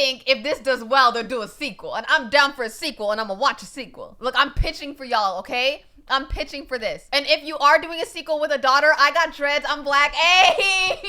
think if this does well, they'll do a sequel. And I'm down for a sequel, and I'm gonna watch a sequel. Look, I'm pitching for y'all, okay? I'm pitching for this. And if you are doing a sequel with a daughter, I got dreads, I'm black. Hey!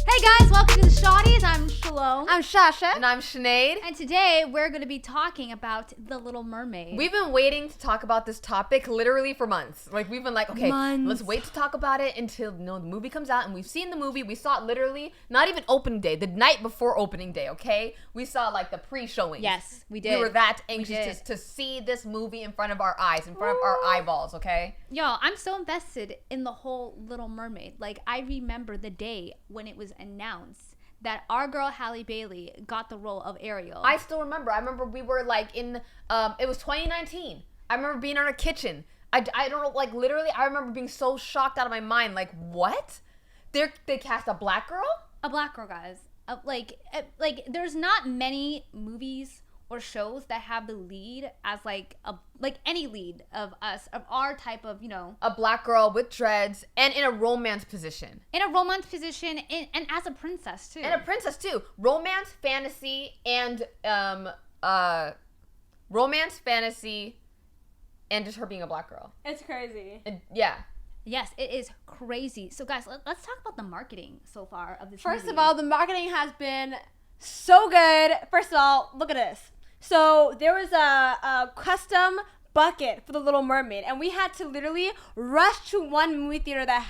Hey guys, welcome to the Shawties. I'm Shalom. I'm Shasha. And I'm Sinead. And today we're going to be talking about The Little Mermaid. We've been waiting to talk about this topic literally for months. Like, we've been like, okay, Months. let's wait to talk about it until the movie comes out. And we've seen the movie. We saw it literally, not even opening day, the night before opening day, okay? We saw like the pre-showings. Yes, we did. We were that anxious to see this movie in front of our eyes, in front of our eyeballs, okay? Yo, I'm so invested in the whole Little Mermaid. Like, I remember the day when it was announced that our girl Halle Bailey got the role of Ariel. I still remember. I remember we were like in, it was 2019. I remember being in our kitchen. I don't know, like literally, I remember being so shocked out of my mind. Like, what? They cast a black girl? A black girl, guys. Like there's not many movies or shows that have the lead as like any lead of our type of, you know, a black girl with dreads and in a romance position. In a romance position and as a princess too. And a princess too. Romance, fantasy, and just her being a black girl. It's crazy. Yeah. Yes, it is crazy. So guys, let's talk about the marketing so far of this First movie. of all, the marketing has been so good. First of all, look at this. So there was a custom bucket for the Little Mermaid, and we had to literally rush to one movie theater that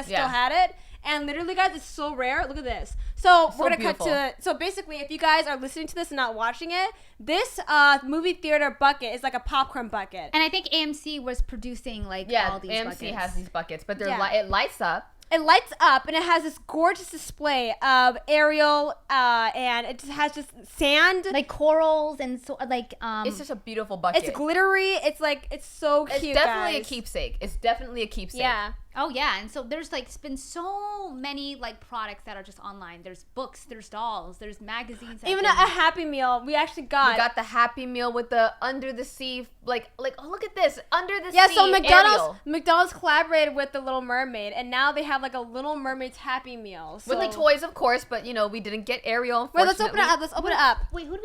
still had it. And literally, guys, it's so rare. Look at this. So we're gonna cut to. So basically, if you guys are listening to this and not watching it, this movie theater bucket is like a popcorn bucket. And I think AMC was producing all these AMC buckets. has these buckets, but it lights up. It lights up, and it has this gorgeous display of Ariel, and it just has just sand, like corals, and so it's just a beautiful bucket. It's glittery. It's so cute. It's definitely guys. a keepsake. It's definitely a keepsake. Yeah. Oh yeah, and so there's been so many products that are just online. There's books, there's dolls, there's magazines. Even a Happy Meal. We actually got. We got the Happy Meal with the under the sea, oh, look at this, under the sea. Yeah, so Ariel. McDonald's collaborated with the Little Mermaid, and now they have a Little Mermaid's Happy Meal. So. With the toys, of course, but we didn't get Ariel. Wait, let's open it up. Wait, who do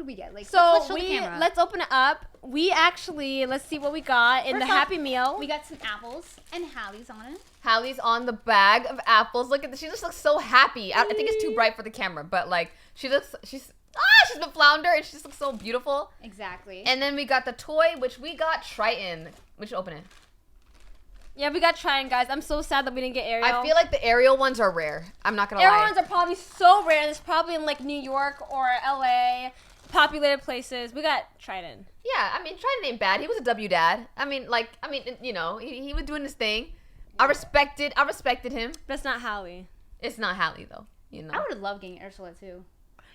we get? Let's show the camera. Let's open it up. We actually, let's see what we got in the Happy Meal. We got some apples and Halle's on it. Hallie's on the bag of apples. Look at this. She just looks so happy. I think it's too bright for the camera, but she's the flounder, and she just looks so beautiful. Exactly. And then we got the toy, which we got Triton. We should open it. Yeah, we got Triton, guys. I'm so sad that we didn't get Ariel. I feel like the Ariel ones are rare. I'm not gonna lie. Ariel ones are probably so rare. It's probably in New York or LA, populated places. We got Triton. Yeah, I mean, Triton ain't bad. He was a W dad. He was doing his thing. I respected him. But it's not Halle. It's not Halle though. I would have loved getting Ursula too.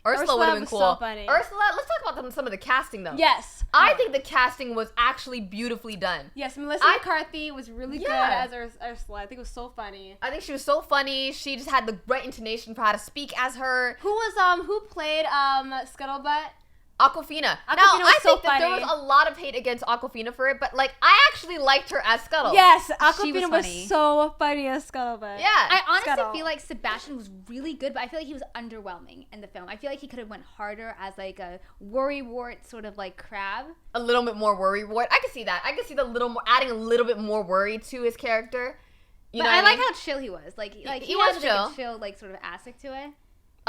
Ursula would have been was cool. so funny. Ursula, let's talk about some of the casting though. Yes. I think the casting was actually beautifully done. Yes, Melissa McCarthy was really good as Ursula. I think it was so funny. I think she was so funny. She just had the right intonation for how to speak as her. Who played Scuttlebutt? Aquafina. Now, I think that there was a lot of hate against Aquafina for it, but I actually liked her as Scuttle. Yes, Aquafina was so funny as Scuttlebutt. Yeah. I honestly feel like Sebastian was really good, but I feel like he was underwhelming in the film. I feel like he could have went harder as a worrywart sort of crab. A little bit more worrywart. I could see that. I could see adding a little bit more worry to his character. But I like how chill he was. He was had chill. A chill sort of aspect to it.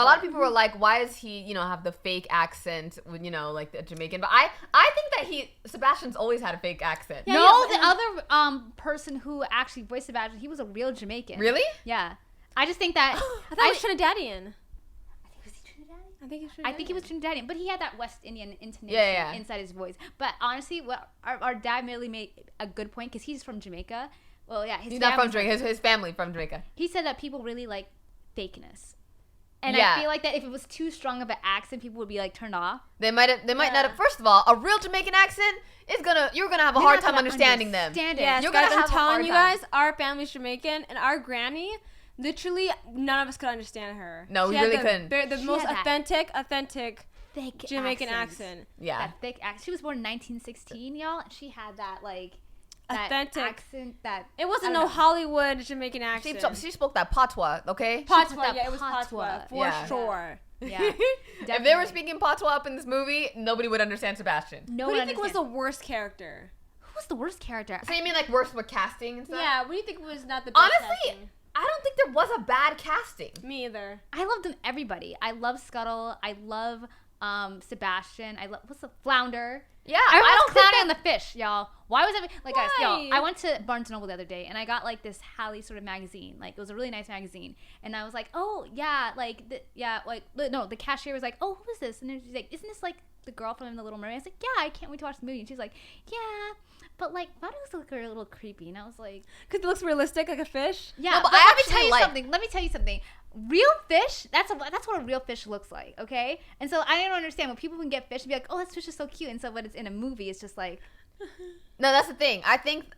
A lot of people were like, why does he, have the fake accent with, the Jamaican? But I think that Sebastian's always had a fake accent. Yeah, the other person who actually voiced Sebastian, he was a real Jamaican. Really? Yeah. I just think that... I thought he was Trinidadian. I think he was Trinidadian, but he had that West Indian intonation inside his voice. But honestly, our dad merely made a good point, because he's from Jamaica. Well, yeah. He's not from Jamaica. His family from Jamaica. He said that people really like fakeness. And I feel like that if it was too strong of an accent, people would be turned off. They might not have. First of all, a real Jamaican accent you're gonna have a hard time understanding them. Yes, you're guys, I'm telling you guys, our family's Jamaican, and our granny, literally, none of us could understand her. No, we really couldn't. The most authentic thick Jamaican accent. Yeah. That thick accent. She was born in 1916, y'all. And she had that authentic accent. That it wasn't I no don't know. Hollywood Jamaican accent. She spoke that patois, okay? Patois, yeah, it was Patois. patois for Yeah. sure. Yeah, If they were definitely. speaking patois up in this movie, nobody would understand Sebastian. No Who do one you think was understands. the worst character? Who was the worst character? So you mean like worse with casting and stuff? Yeah, what do you think was not the best Honestly, casting? I don't think there was a bad casting. Me either. I loved them. Everybody. I love Scuttle. I love Sebastian. I love what's the Flounder. Yeah, I I was don't think clowning that. on the fish, y'all. Why was it like, guys? Why? Yo, I went to Barnes and Noble the other day, and I got like this Hallie sort of magazine. Like it was a really nice magazine, and I was like, oh yeah, like the cashier was like, oh, who is this? And then she's like, isn't this like the girl from The Little Mermaid? I was like, yeah, I can't wait to watch the movie. And she's like, yeah, but like, why does it look a little creepy? And I was like, Because it looks realistic, like a fish. yeah, No, but but I let me actually tell you like- something. Let me tell you something. Real fish, that's what a real fish looks like, okay? And so I don't understand when people can get fish and be like, oh, this fish is so cute, and so when it's in a movie, it's just like, No, that's the thing. I think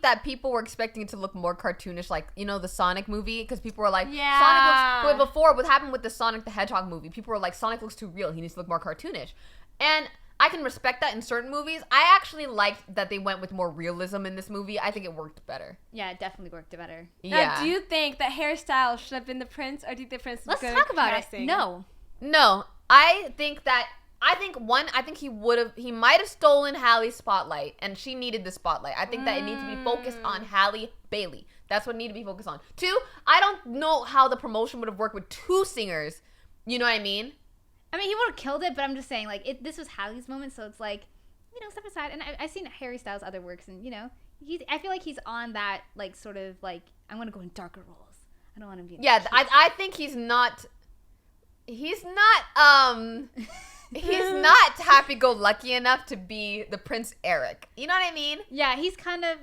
that people were expecting it to look more cartoonish, like, you know, the Sonic movie, because people were like, Yeah. Sonic looks. Wait, before what happened with the Sonic the Hedgehog movie? People were like, Sonic looks too real. He needs to look more cartoonish, and I can respect that in certain movies. I actually liked that they went with more realism in this movie. I think it worked better. yeah, it definitely worked better. Now, Yeah. do you think that hairstyle should have been the prince, or do you think the prince was Let's good talk about casting? it. No. No, I think he might have stolen Hallie's spotlight, and she needed the spotlight. I think that it needs to be focused on Halle Bailey. That's what it needed to be focused on. 2, I don't know how the promotion would have worked with 2 singers. You know what I mean? I mean, he would have killed it, but I'm just saying, like, this was Hallie's moment, so it's like, you know, step aside. And I've seen Harry Styles' other works, and, you know, I feel like he's on that, like, sort of, like, I'm going to go in darker roles. I don't want to be in Yeah, cute I think he's not happy-go-lucky enough to be the Prince Eric. You know what I mean? Yeah, he's kind of,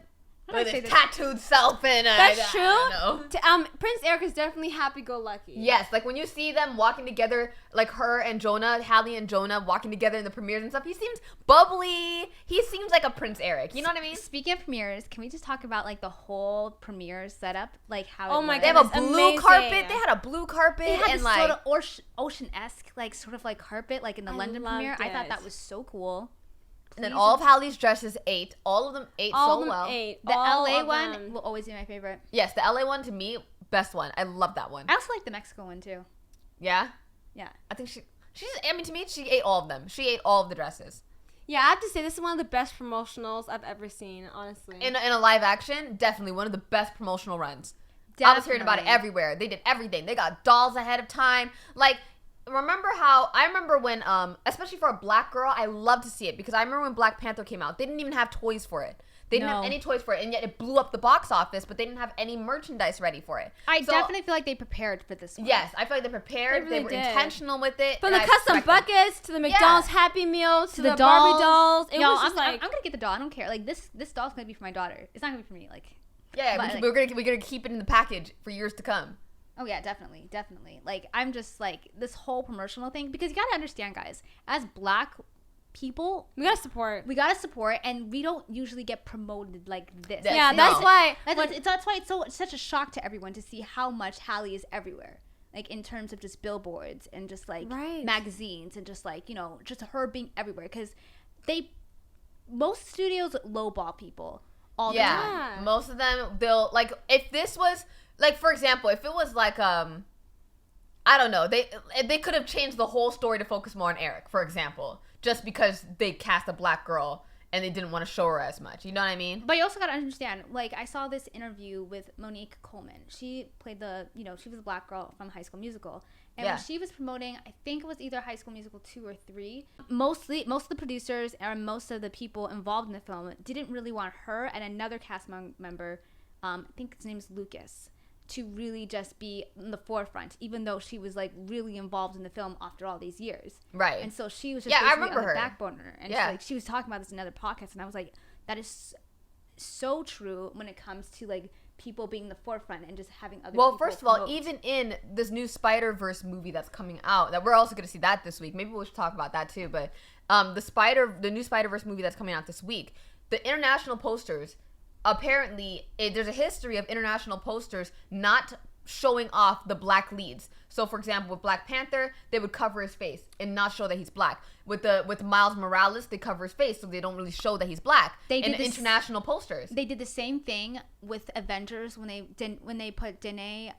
how do I With say his this? tattooed self and That's true. I don't know. Prince Eric is definitely happy-go-lucky. Yes, like when you see them walking together, like her and Jonah, Halle and Jonah walking together in the premieres and stuff, he seems bubbly. He seems like a Prince Eric. You know what I mean? Speaking of premieres, can we just talk about, like, the whole premiere setup? Like, how Oh it my was? They have a Goodness, blue amazing. carpet. They had a blue carpet They had and this like sort of ocean-esque, like, sort of like carpet, like in the I London loved premiere. I thought it. that was so cool. and then all of Halle's dresses ate. All of them ate All so of them well. ate. The All LA of one them. will always be my favorite. Yes, the LA one to me, best one. I love that one. I also like the Mexico one too. Yeah? Yeah. I think I mean to me she ate all of them. She ate all of the dresses. Yeah, I have to say this is one of the best promotionals I've ever seen, honestly. In a live action, definitely one of the best promotional runs. I was hearing about it Definitely. everywhere. They did everything. They got dolls ahead of time. Like, I remember when, especially for a black girl, I love to see it because I remember when Black Panther came out, they didn't even have toys for it. They didn't have No. any toys for it, and yet it blew up the box office, but they didn't have any merchandise ready for it. I So, definitely feel like they prepared for this one. Yes, I feel like they prepared. They They, really were did. intentional with it. From and the I custom respect them. buckets to the McDonald's Happy Meal to the Barbie dolls. It Yo, was I'm, just like... I'm gonna get the doll. I don't care. Like this doll's gonna be for my daughter. It's not gonna be for me. Like, Yeah, But, we're gonna keep it in the package for years to come. oh yeah, definitely. Like, I'm just like this whole promotional thing because you gotta understand, guys. As black people, we gotta support. we gotta support, and we don't usually get promoted like this. That's- Yeah, No. that's why... That's why it's such a shock to everyone to see how much Halle is everywhere. Like in terms of just billboards and just like Right. magazines and just like, you know, just her being everywhere because most studios lowball people all the time. Yeah. Most of them, they'll, like, if this was, like, for example, if it was like, I don't know, they could have changed the whole story to focus more on Eric, for example, just because they cast a black girl and they didn't want to show her as much. You know what I mean? But you also gotta understand, like, I saw this interview with Monique Coleman. She played she was a black girl from High School Musical. And Yeah. when she was promoting, I think it was either High School Musical 2 or 3, most of the producers and most of the people involved in the film didn't really want her and another cast member, I think his name's Lucas, to really just be in the forefront, even though she was, like, really involved in the film after all these years. Right. And so she was just Yeah, I basically remember on the her. back burner. And Yeah. she was talking about this in another podcast, and I was like, that is so true when it comes to, like, people being the forefront and just having other Well, people first of all, promote. even in this new Spider-Verse movie that's coming out, that we're also going to see that this week. Maybe we should talk about that too. But the new Spider-Verse movie that's coming out this week, the international posters, apparently, there's a history of international posters not showing off the black leads. So, for example, with Black Panther, they would cover his face and not show that he's black. With Miles Morales, they cover his face, so they don't really show that he's black. In international posters. They did the same thing with Avengers when they put Danae.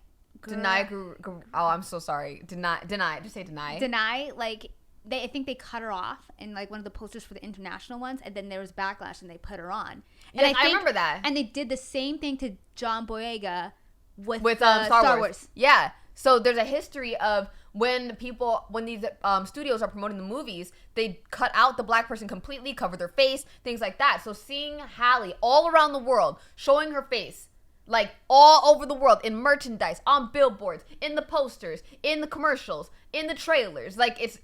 Oh, I'm so sorry. Deny. Just say deny. Deny, like, I think they cut her off in, like, one of the posters for the international ones, and then there was backlash, and they put her on. And I remember that. And they did the same thing to John Boyega with Star Wars. Yeah. So there's a history of when these studios are promoting the movies, they cut out the black person completely, cover their face, things like that. So seeing Halle all around the world, showing her face, like all over the world, in merchandise, on billboards, in the posters, in the commercials, in the trailers, like it's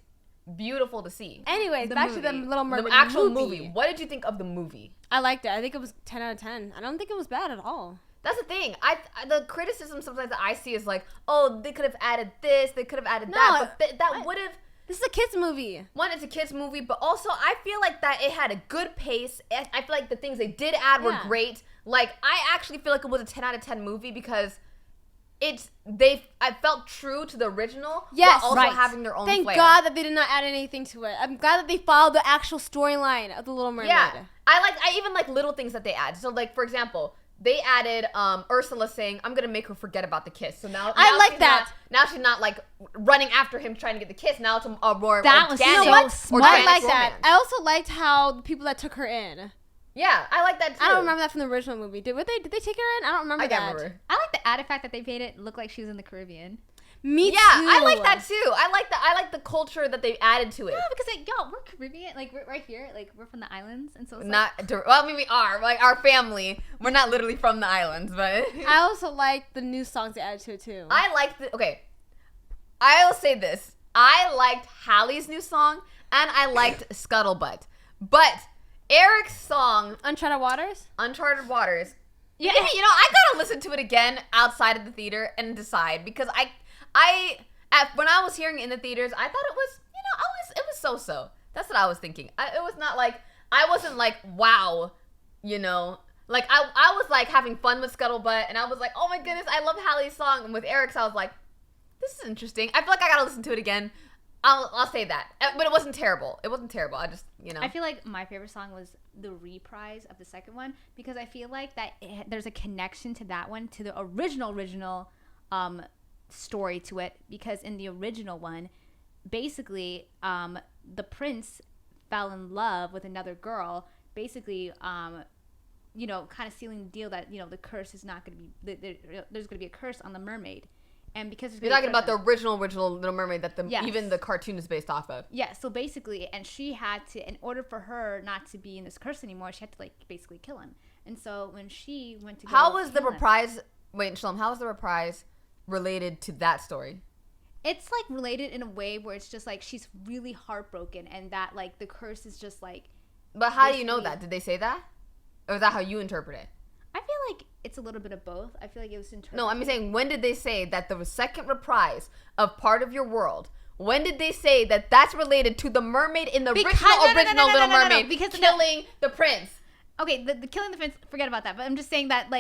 beautiful to see. Anyways, back to the Little Mermaid the actual movie. What did you think of the movie? I liked it. I think it was 10 out of 10. I don't think it was bad at all. That's the thing. The criticism sometimes that I see is like, oh, they could have added this, they could have added that, but that would have. This is a kids movie. One, it's a kids movie, but also I feel like that it had a good pace. I feel like the things they did add were great. Like I actually feel like it was a 10 out of 10 movie because I felt true to the original, yes, while also having their own Thank flair. God that they did not add anything to it. I'm glad that they followed the actual storyline of the Little Mermaid. Yeah, I even like little things that they add. So like for example, they added Ursula saying, "I'm gonna make her forget about the kiss." So now I like that. Now she's not like running after him trying to get the kiss. Now it's a more that was organic, so smart. I like that. I also liked how the people that took her in. Yeah, I like that too. I don't remember that from the original movie. Did they take her in? I don't remember that. I remember. I like the added fact that they made it look like she was in the Caribbean. Me too. Yeah, I like that too. I like the culture that they added to it. Yeah, because like, yo, we're Caribbean, like we're right here, like we're from the islands, and so it's I mean we are like our family. We're not literally from the islands, but I also like the new songs they added to it too. I'll say this: I liked Halle's new song and I liked Scuttlebutt, but Eric's song Uncharted Waters. Yeah, I gotta listen to it again outside of the theater and decide because when I was hearing it in the theaters, I thought it was, it was so-so. That's what I was thinking. It was not like, I wasn't like, wow, like I was like having fun with Scuttlebutt and I was like, oh my goodness, I love Halle's song. And with Eric's, I was like, this is interesting. I feel like I gotta listen to it again. I'll say that. But it wasn't terrible. I just, I feel like my favorite song was the reprise of the second one because I feel like that there's a connection to that one, to the original story to it, because in the original one, basically, the prince fell in love with another girl, basically, kind of sealing the deal that, the curse is not going to be, there's going to be a curse on the mermaid. And because you're talking about the original Little Mermaid that even the cartoon is based off of. Yeah, so basically, and she had to, in order for her not to be in this curse anymore, she had to basically kill him. And so when she went to go how was the reprise related to that story? It's related in a way where it's just she's really heartbroken and that the curse is just But how do you know that? Did they say that? Or is that how you interpret it? I feel like it's a little bit of both. I feel like it was interpreted. No, I'm saying, when did they say that the second reprise of Part of Your World, when did they say that that's related to the mermaid in the original Little Mermaid because killing the prince? Okay, the killing the prince, forget about that. But I'm just saying that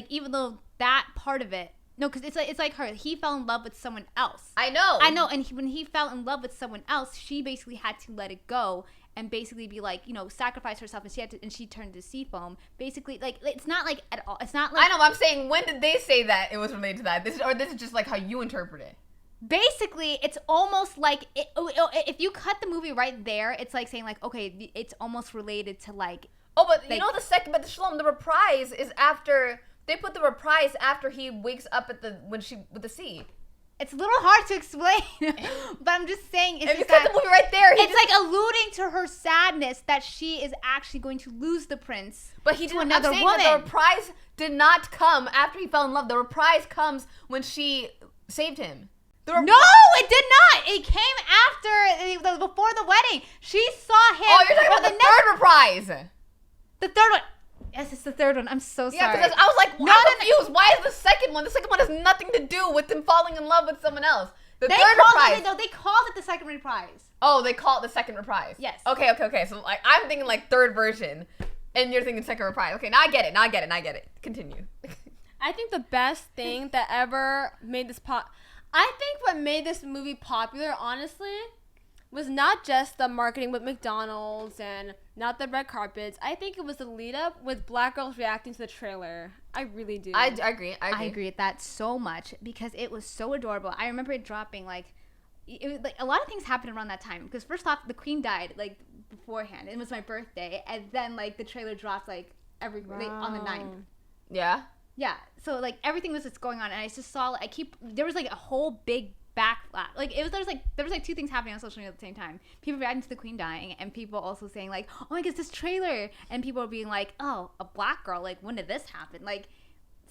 even though that part of it, no, because it's like her. He fell in love with someone else. I know. And when he fell in love with someone else, she basically had to let it go and basically be sacrifice herself, and she turned to sea foam. Basically, it's not at all. It's not I know. I'm saying, when did they say that it was related to that? This is just how you interpret it. Basically, it's almost like if you cut the movie right there, it's saying okay, it's almost related to Oh, but the Shalom, the reprise is after. They put the reprise after he wakes up with the sea. It's a little hard to explain, but I'm just saying. If you cut the movie right there, it's alluding to her sadness that she is actually going to lose the prince. But he didn't. I'm saying that the reprise did not come after he fell in love. The reprise comes when she saved him. No, it did not. It came after, before the wedding. She saw him. Oh, you're talking about the third reprise. The third one. Yes, it's the third one. I'm so sorry. Yeah, because I was like, I'm confused. Why is the second one? The second one has nothing to do with him falling in love with someone else. The third reprise. They called it the second reprise. Oh, they call it the second reprise. Yes. Okay. So I'm thinking third version, and you're thinking second reprise. Okay, now I get it. Continue. I think the best thing that ever made this I think what made this movie popular, honestly, was not just the marketing with McDonald's and not the red carpets. I think it was the lead up with black girls reacting to the trailer. I really do. I agree. I agree with that so much because it was so adorable. I remember it dropping like a lot of things happened around that time because first off, the Queen died like beforehand. It was my birthday, and then like the trailer dropped like on the 9th. Yeah. Yeah. So like everything was just going on, and I just saw there was like a whole big backlash. Like there was like two things happening on social media at the same time. People reacting to the Queen dying, and people also saying like, "Oh my God, this trailer," and people being like, "Oh, a black girl. Like when did this happen?" Like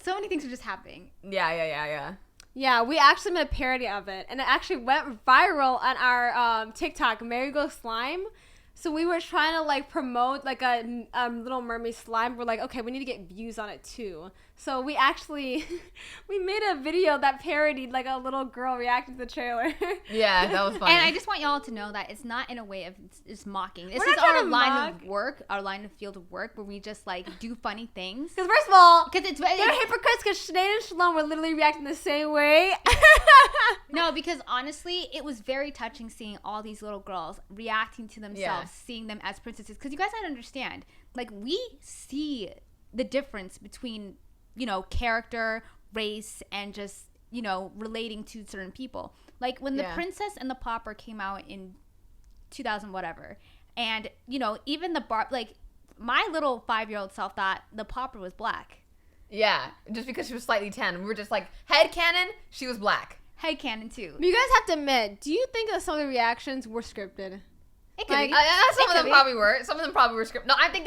so many things were just happening. Yeah. Yeah, we actually made a parody of it, and it actually went viral on our TikTok, Marigold Slime. So we were trying to like promote like a Little Mermaid slime. We're like, okay, we need to get views on it too. So we actually we made a video that parodied like a little girl reacting to the trailer. Yeah, that was funny. And I just want y'all to know that it's not in a way of it's mocking. This We're is not trying our to line mock. of work, our line of field of work, where we just like do funny things. Because first of all, Because it's they're hypocrites because Sinead and Shalom were literally reacting the same way. no, because honestly, it was very touching seeing all these little girls reacting to themselves, seeing them as princesses. Because you guys gotta understand, like we see the difference between, you know, character, race, and just, you know, relating to certain people. Like when the Princess and the Pauper came out in 2000 whatever, and you know, even the like my little 5-year-old self thought the Pauper was black. Yeah, just because she was slightly tan. We were just like, headcanon, she was black. Headcanon too. You guys have to admit, do you think that some of the reactions were scripted? It could Like, be. Some of them probably were. Some of them probably were scripted. No, I think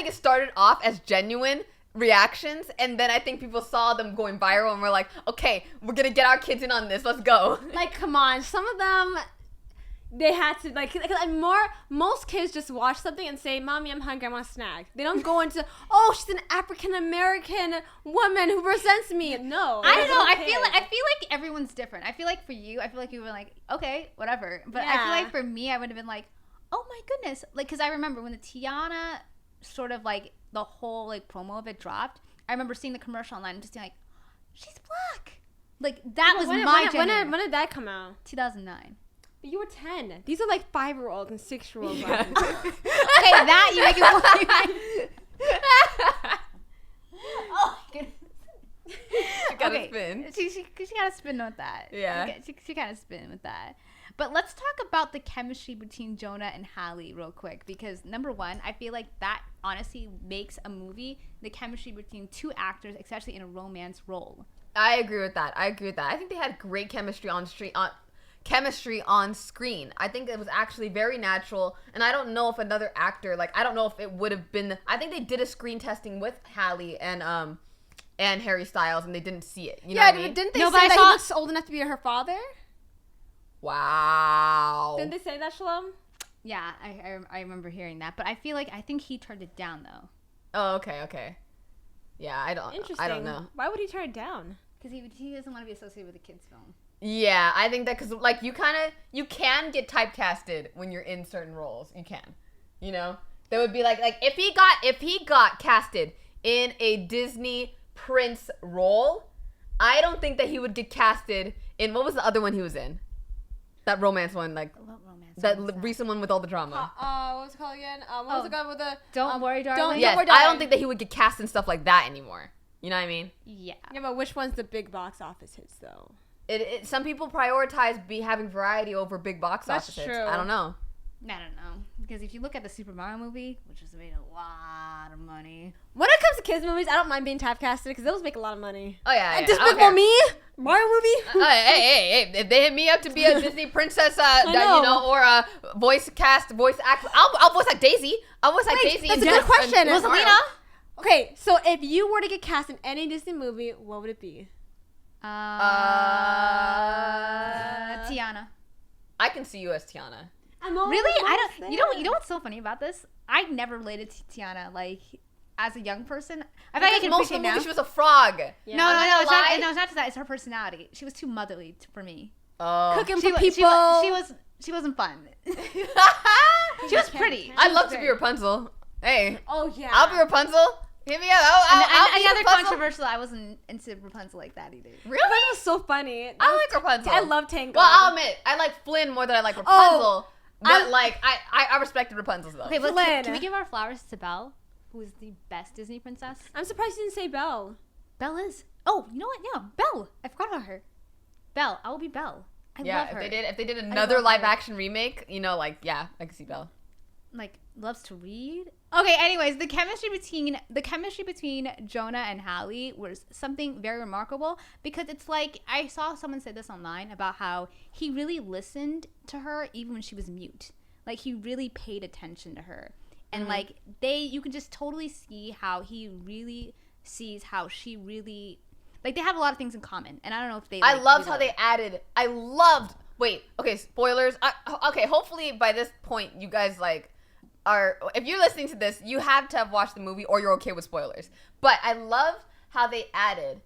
it started off as genuine reactions, and then I think people saw them going viral and were like, okay, we're gonna get our kids in on this, let's go. Like, come on, some of them, they had to like most kids just watch something and say, "Mommy, I'm hungry, I want a snack." They don't go into, "Oh, she's an African American woman who presents me." No, I don't know. I okay. feel like everyone's different. I feel like for you, you were like, okay, whatever. But I feel like for me, I would have been like, oh my goodness, like because I remember when the Tiana sort of like the whole like promo of it dropped. I remember seeing the commercial online and just being like, she's black. Like that was my when did that come out? 2009. But you were 10. These are like 5-year-olds and 6-year-olds. Yeah. Okay, that you make it more. Oh my goodness. She gotta spin. She got to spin with that. Yeah. She kind of spin with that. But let's talk about the chemistry between Jonah and Hallie real quick, because number one, I feel like that honestly makes a movie, the chemistry between two actors, especially in a romance role. I agree with that. I think they had great chemistry on screen. I think it was actually very natural, and I don't know if another actor, like, I don't know if it would have been. I think they did a screen testing with Hallie and Harry Styles, and they didn't see it. You know what I mean? Didn't they No, say but I that saw- he looks old enough to be her father? Wow. Didn't they say that, Shalom? Yeah, I remember hearing that, but I think he turned it down though, Oh, okay. Yeah, I don't. Interesting. I don't know. Why would he turn it down? because he doesn't want to be associated with a kids film. Yeah, I think that because like you can get typecasted when you're in certain roles. You can, you know. There would be like if he got casted in a Disney prince role, I don't think that he would get casted in what was the other one he was in? That romance one, like What romance? that one was that? recent one with all the drama. What was it called again? What was the guy with the... Don't worry, darling. Yes, Worry, I Darling. don't think that he would get cast in stuff like that anymore. You know what I mean? Yeah. Yeah, but which one's the big box office hits, though? Some people prioritize having variety over big box That's office hits. true. I don't know. I don't know, because if you look at the Super Mario movie, which has made a lot of money. When it comes to kids movies, I don't mind being typecasted because those make a lot of money. Oh yeah, And yeah, I don't Despicable care. Me? Mario movie? Hey! If they hit me up to be a Disney princess, know. or a voice actor, I'll voice act Daisy. I'll voice act Daisy. that's a and- good question. and Rosalina? Mario. Okay, so if you were to get cast in any Disney movie, what would it be? Tiana. I can see you as Tiana. Really? I don't. You know what's so funny about this? I never related to Tiana like as a young person. I feel like I can Most appreciate of the now. movie she was a frog. Yeah. No, I'm not it's gonna not. lie. No, it's not just that. It's her personality. She was too motherly for me. Oh. Cooking She for wa- people. She wasn't fun. She was pretty. I'd love to be Rapunzel. Hey, Oh, yeah. I'll be Rapunzel. Hit me up. I'll be another Rapunzel. controversial. I wasn't into Rapunzel like that either. Really? That was so funny. I like Rapunzel. I love Tangled. Well, I'll admit, I like Flynn more than I like Rapunzel. But like, I respected Rapunzel though. Okay, but Flynn. can we give our flowers to Belle, who is the best Disney princess? I'm surprised you didn't say Belle. Belle is. Oh, you know what? Yeah, Belle. I forgot about her. Belle. I will be Belle. I love her. If they did another live action remake, you know, like I could see Belle. Like loves to read. Okay, anyways, the chemistry between Jonah and Hallie was something very remarkable because it's like I saw someone say this online about how he really listened to her even when she was mute. Like he really paid attention to her. And like you can just totally see how he really sees how she really like they have a lot of things in common. And I don't know if they I loved how they added okay, spoilers. Okay, hopefully by this point you guys like if you're listening to this, you have to have watched the movie or you're okay with spoilers. But I loved how they added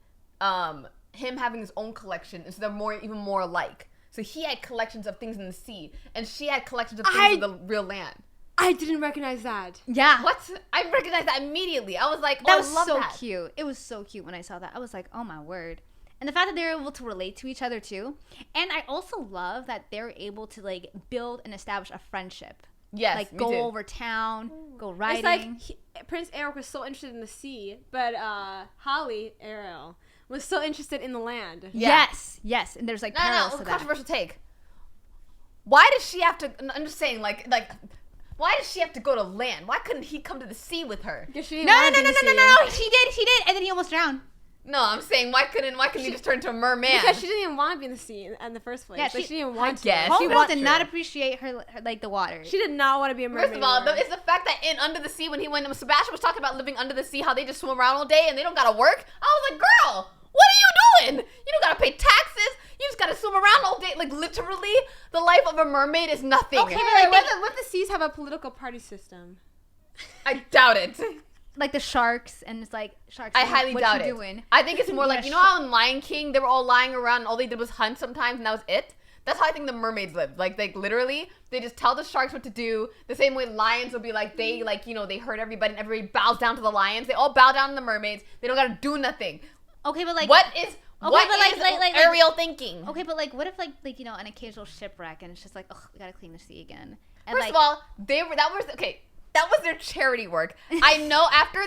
him having his own collection, and so they're even more alike. So he had collections of things in the sea, and she had collections of things in the real land. I didn't recognize that. Yeah. What? I recognized that immediately. I was like, that was I love so that. cute. It was so cute when I saw that. I was like, oh my word. And the fact that they were able to relate to each other too. And I also love that they're able to like build and establish a friendship. Yes, like me go too. over town, go riding. It's like Prince Eric was so interested in the sea, but Ariel was so interested in the land. Yeah. Yes, and there's like parallels to that. Controversial take. Why does she have to? I'm just saying, like, why does she have to go to land? Why couldn't he come to the sea with her? No. She did, and then he almost drowned. No, I'm saying why couldn't he just turn into a merman? Because she didn't even want to be in the sea in the first place. Yeah, she didn't even want to. guess. Homegirl That's did true. not appreciate her like the water. She did not want to be a mermaid. First of all, anymore. it's the fact that in Under the Sea, when he went, Sebastian was talking about living under the sea, how they just swim around all day and they don't gotta work. I was like, girl, what are you doing? You don't gotta pay taxes. You just gotta swim around all day. Like literally, the life of a mermaid is nothing. Okay, but like, what if the seas have a political party system? I doubt it. like the sharks, and it's like sharks. I highly what doubt you it. Doing? I think it's more like, you know how in Lion King they were all lying around and all they did was hunt sometimes and that was it? That's how I think the mermaids lived. Like literally, they just tell the sharks what to do. The same way lions will be like, they they hurt everybody and everybody bows down to the lions. They all bow down to the mermaids. They don't gotta do nothing. Okay, but like What is Ariel thinking? Okay, but like, what if like an occasional shipwreck and it's just like, oh, we gotta clean the sea again. And First of all, that was their charity work. I know after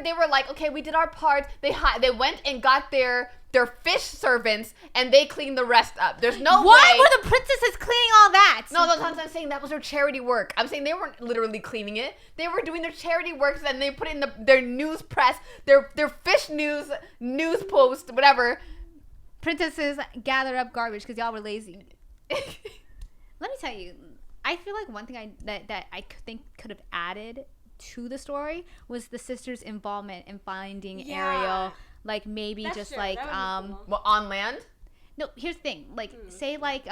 they were like, okay, we did our part. They went and got their fish servants and they cleaned the rest up. There's no way. Why were the princesses cleaning all that? No, I'm saying that was their charity work. I'm saying they weren't literally cleaning it. They were doing their charity work and they put in their news press, their fish news post, whatever. Princesses gather up garbage because y'all were lazy. Let me tell you, I feel like one thing that I think could have added to the story was the sisters' involvement in finding Ariel. Like maybe That's just true. like That would be cool. Well, on land? No, here's the thing. Like say like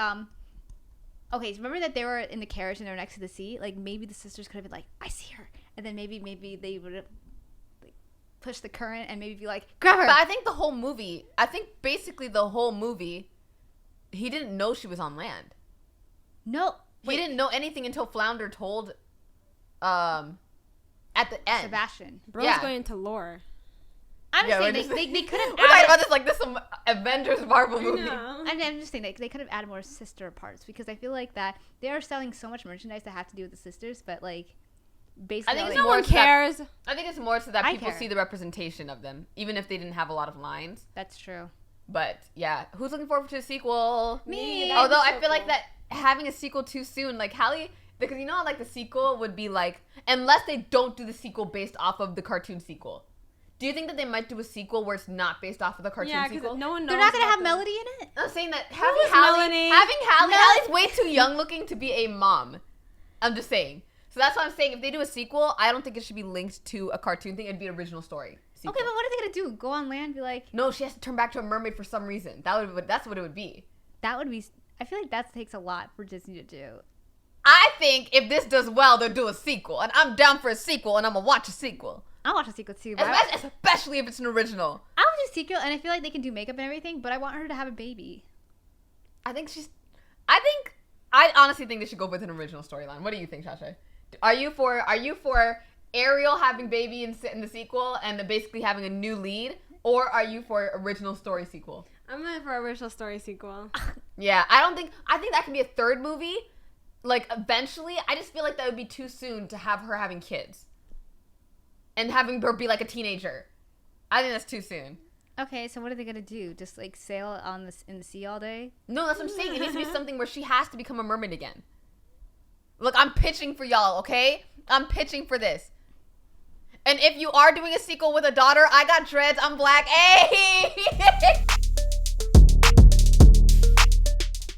okay, so remember that they were in the carriage and they were next to the sea? Like maybe the sisters could have been like, I see her, and then maybe they would have like, pushed the current and maybe be like, grab her. But I think basically the whole movie, he didn't know she was on land. No. He didn't know anything until Flounder told at the end. Sebastian. Bro's going into lore. I'm just saying we're they could have We're talking added. about this like this some Avengers Marvel movie. I'm just saying they could have added more sister parts because I feel like that they are selling so much merchandise that have to do with the sisters, but like basically I think No one cares. I think it's more so that I people care. see the representation of them, even if they didn't have a lot of lines. That's true. But yeah, who's looking forward to a sequel? Me. Although I feel like that having a sequel too soon, like Hallie, because you know how like the sequel would be like, unless they don't do the sequel based off of the cartoon sequel. Do you think that they might do a sequel where it's not based off of the cartoon sequel? No one knows. They're not gonna about have them. Melody in it. I'm saying that is Melanie? Hallie's way too young looking to be a mom. I'm just saying. So that's what I'm saying. If they do a sequel, I don't think it should be linked to a cartoon thing. It'd be an original story. Sequel. Okay, but what are they gonna do? Go on land? Be like, No, she has to turn back to a mermaid for some reason. That's what it would be. that would be. I feel like that takes a lot for Disney to do. I think if this does well, they'll do a sequel, and I'm down for a sequel, and I'm gonna watch a sequel. I'll watch a sequel too. But Especially if it's an original. I watch a sequel, and I feel like they can do makeup and everything, but I want her to have a baby. I honestly think they should go with an original storyline. What do you think, Shasha? Are you for Ariel having baby in the sequel and basically having a new lead, or are you for original story sequel? I'm in for original story sequel. Yeah, I think that can be a third movie. Like, eventually, I just feel like that would be too soon to have her having kids. And having her be like a teenager. I think that's too soon. Okay, so what are they gonna do? Just like sail in the sea all day? No, that's what I'm saying. It needs to be something where she has to become a mermaid again. Look, I'm pitching for y'all, okay? I'm pitching for this. And if you are doing a sequel with a daughter, I got dreads, I'm black. Hey!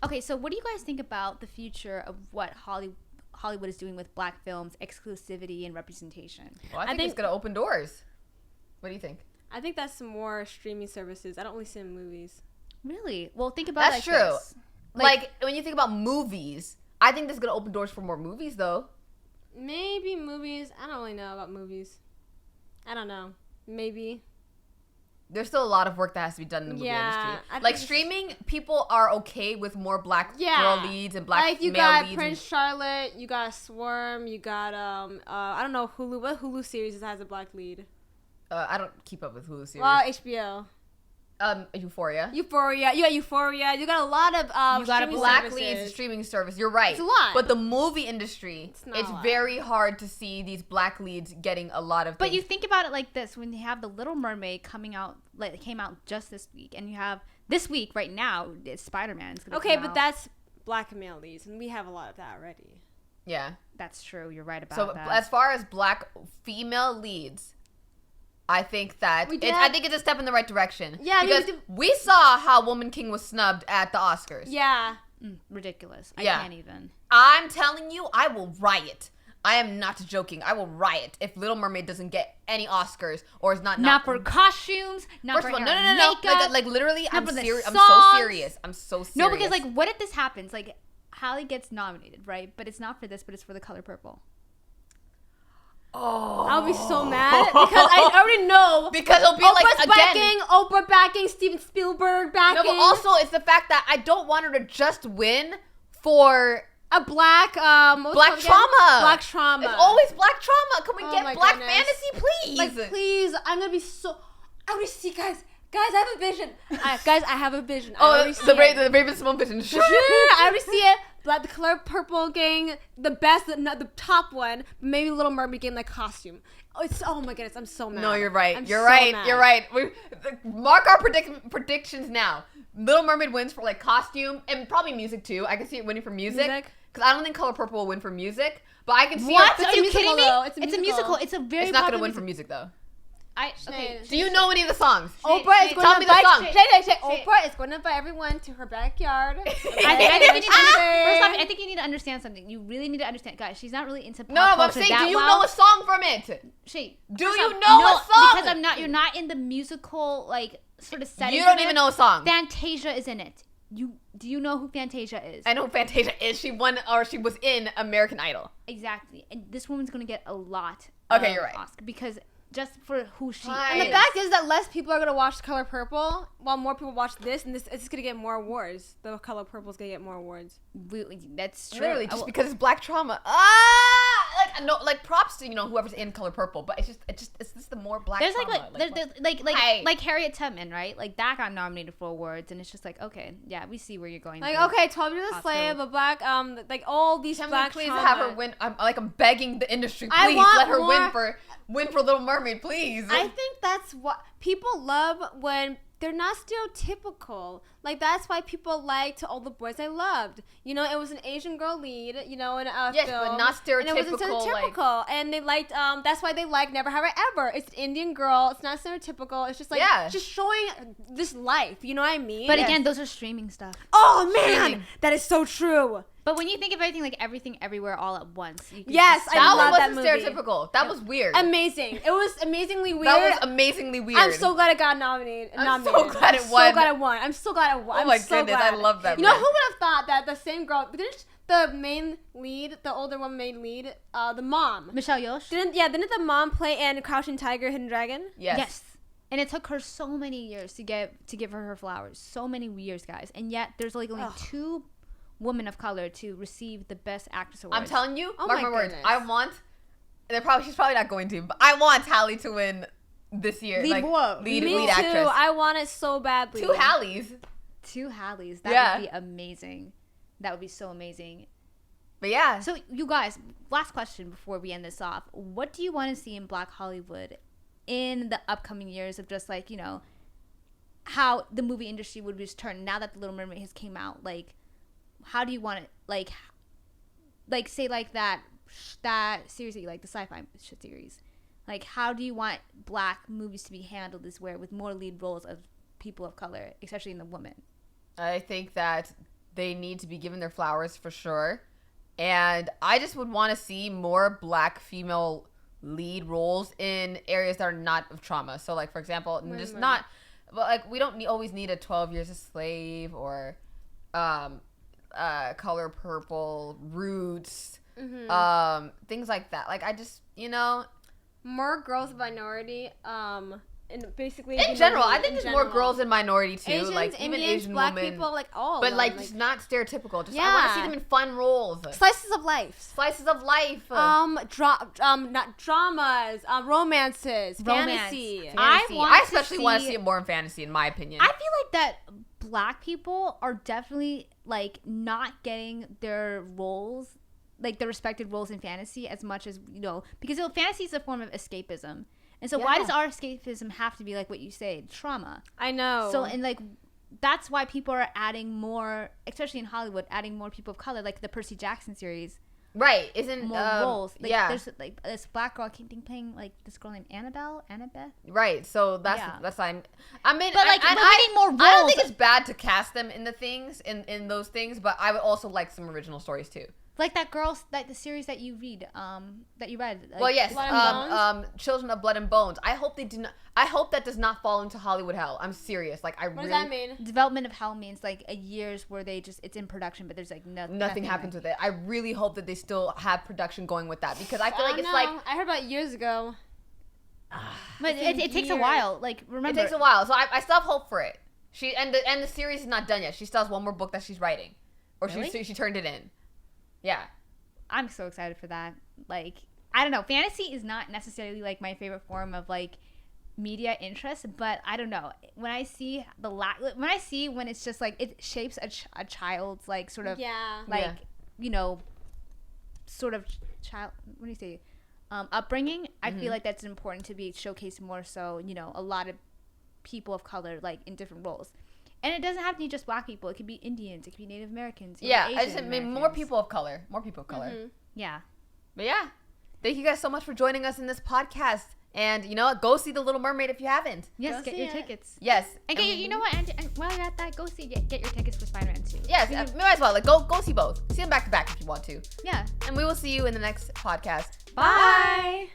Okay, so what do you guys think about the future of what Hollywood is doing with black films, exclusivity, and representation? Well, I think it's going to open doors. What do you think? I think that's some more streaming services. I don't really see in movies. Really? Well, think about That's it true. this. Like, when you think about movies, I think this is going to open doors for more movies, though. Maybe movies. I don't really know about movies. I don't know. Maybe. There's still a lot of work that has to be done in the movie industry. Like, streaming, people are okay with more black girl leads and black male leads. Like, you got Prince Charlotte, you got Swarm, you got, I don't know, Hulu. What Hulu series has a black lead? I don't keep up with Hulu series. Well, HBO. Euphoria. You got Euphoria. You got a lot of you got a black lead streaming service. You're right. It's a lot. But the movie industry, it's very hard to see these black leads getting a lot of things. But you think about it like this: when you have the Little Mermaid coming out, like it came out just this week, and you have this week right now, it's Spider-Man. Okay, but that's black male leads, and we have a lot of that already. Yeah, that's true. You're right about that. So as far as black female leads, I think that I think it's a step in the right direction. Yeah, because we saw how Woman King was snubbed at the Oscars. Yeah, ridiculous. I can't even. I'm telling you, I will riot. I am not joking. I will riot if Little Mermaid doesn't get any Oscars or is not for costumes. Not First for of all, hair no. makeup, Like literally, I'm serious. I'm so serious. No, because like, what if this happens? Like, Halle gets nominated, right? But it's not for this, but it's for The Color Purple. Oh, I'll be so mad because I already know because it'll be Oprah's backing, Oprah backing, Steven Spielberg backing. No, but also it's the fact that I don't want her to just win for a black trauma. Black trauma. It's always black trauma. Can we get black fantasy, please? Like, please. I'm gonna be so. I already see, guys. Guys, I have a vision. Guys, I have a vision. The Raven-Symone vision. I already see it. The Color Purple gang, the best, the top one. Maybe Little Mermaid gang, like costume. Oh my goodness, I'm so mad. No, you're right. I'm You're so right. mad. You're right. Mark our predictions now. Little Mermaid wins for like costume and probably music too. I can see it winning for music because I don't think Color Purple will win for music, but I can see. What? It. Are you kidding me? It's a musical. It's a very. It's not gonna win for music though. Okay. Do you know any of the songs? Oprah is going to invite. Oprah is going to invite everyone to her backyard. I think you need to understand something. You really need to understand, guys. She's not really into pop culture. No, I'm saying, do you know a song from it? Do you know a song? Because you're not in the musical like sort of setting. You don't even know a song. Fantasia is in it. Do you know who Fantasia is? I know who Fantasia is. She won, or she was in American Idol. Exactly, and this woman's gonna get a lot. Okay, you're right. Oscar because. Just for who she is. And the fact is that less people are going to watch Color Purple, while more people watch this, and it's going to get more awards. The Color Purple's going to get more awards. That's true. Literally, just because it's black trauma. Like props to whoever's in Color Purple, but it's just the more black. There's trauma. like Harriet Tubman, right? Like that got nominated for awards, and it's just like, okay, yeah, we see where you're going. Like, okay, 12 Years a Slave, a black, like all these black please trauma. Have her win. I'm begging the industry, please let her win for Little Mermaid, please. I think that's what people love when they're not stereotypical. Like, that's why people liked All the Boys I Loved. It was an Asian girl lead, in a yes, film. But not stereotypical. And it wasn't stereotypical. And they liked, that's why they like Never Have I Ever. It's an Indian girl. It's not stereotypical. It's just like, just showing this life. You know what I mean? But again, those are streaming stuff. Oh, man. That is so true. But when you think of everything everywhere all at once. Yes, I love that movie. Stereotypical. That was weird. Amazing. It was amazingly weird. That was amazingly weird. I'm so glad it got nominated. I'm so glad it won. I'm so glad it won. Oh my goodness, I love that. You know, who would have thought that the same girl, didn't the main lead, the older one main lead, the mom. Michelle Yeoh? Didn't the mom play in Crouching Tiger, Hidden Dragon? Yes. And it took her so many years to give her flowers. So many years, guys. And yet there's like only 2 women of color to receive the Best Actress award. I'm telling you, mark my words. I want She's probably not going to, but I want Halle to win this year. Lead what? Lead Me actress. too. I want it so badly. 2 Halles. 2 Halles. That would be amazing. That would be so amazing. But yeah. So you guys, last question before we end this off. What do you want to see in Black Hollywood in the upcoming years of just like, you know, how the movie industry would just turn now that The Little Mermaid has came out? Like, how do you want it, like say like that series that you like, the sci-fi series, like how do you want Black movies to be handled this way with more lead roles of people of color, especially in the women? I think that they need to be given their flowers for sure, and I just would want to see more Black female lead roles in areas that are not of trauma. So like, for example, just not, but like we don't always need a 12 Years a Slave or Color Purple, Roots, things like that. Like I just, you know, more girls of minority, and basically in general, I think there's more girls in minority too, Asians, like even Indians, Asian Black women, people, like all. but of like them, just not stereotypical. Just I Yeah. want to see them in fun roles, slices of life. slices of life. Not dramas, romances, fantasy. I especially want to see it more in fantasy, in my opinion. I feel like that Black people are definitely like not getting their roles, like their respected roles in fantasy as much as, you know, because fantasy is a form of escapism. And so why does our escapism have to be like what you say, trauma? I know. So, and like, that's why people are adding more, especially in Hollywood, adding more people of color, like the Percy Jackson series. Right, isn't more roles. Like, yeah. There's like this Black girl, I keep playing like this girl named Annabeth. Right, so that's I mean, but like, we're getting more roles. I don't think it's bad to cast them in the things, in those things, but I would also like some original stories too. Like that girl, like the series that you read, that you read. Like, well, yes, Blood and Bones? Children of Blood and Bones. I hope they do not. I hope that does not fall into Hollywood hell. I'm serious. Like what does that mean? Development of hell means like a years where they just it's in production, but there's like nothing happens with it. I really hope that they still have production going with that because I feel like it's know. like I heard about years ago. But it takes a while. Like remember, it takes a while, so I still have hope for it. The series is not done yet. She still has one more book that she's writing, or really? she turned it in. Yeah. I'm so excited for that. Like, I don't know. Fantasy is not necessarily like my favorite form of like media interest, but I don't know. When I see when it's just like it shapes a child's like sort of you know, sort of child. What do you say? Upbringing. I feel like that's important to be showcased more. So you know, a lot of people of color like in different roles. And it doesn't have to be just Black people. It could be Indians. It could be Native Americans. Yeah, I just mean more people of color. More people of color. Mm-hmm. Yeah. But yeah, thank you guys so much for joining us in this podcast. And you know what? Go see The Little Mermaid if you haven't. Yes, get your tickets. Yes. And you know what? And while you're at that, go get your tickets for Spider-Man 2. Yes, might as well. Like go see both. See them back to back if you want to. Yeah. And we will see you in the next podcast. Bye.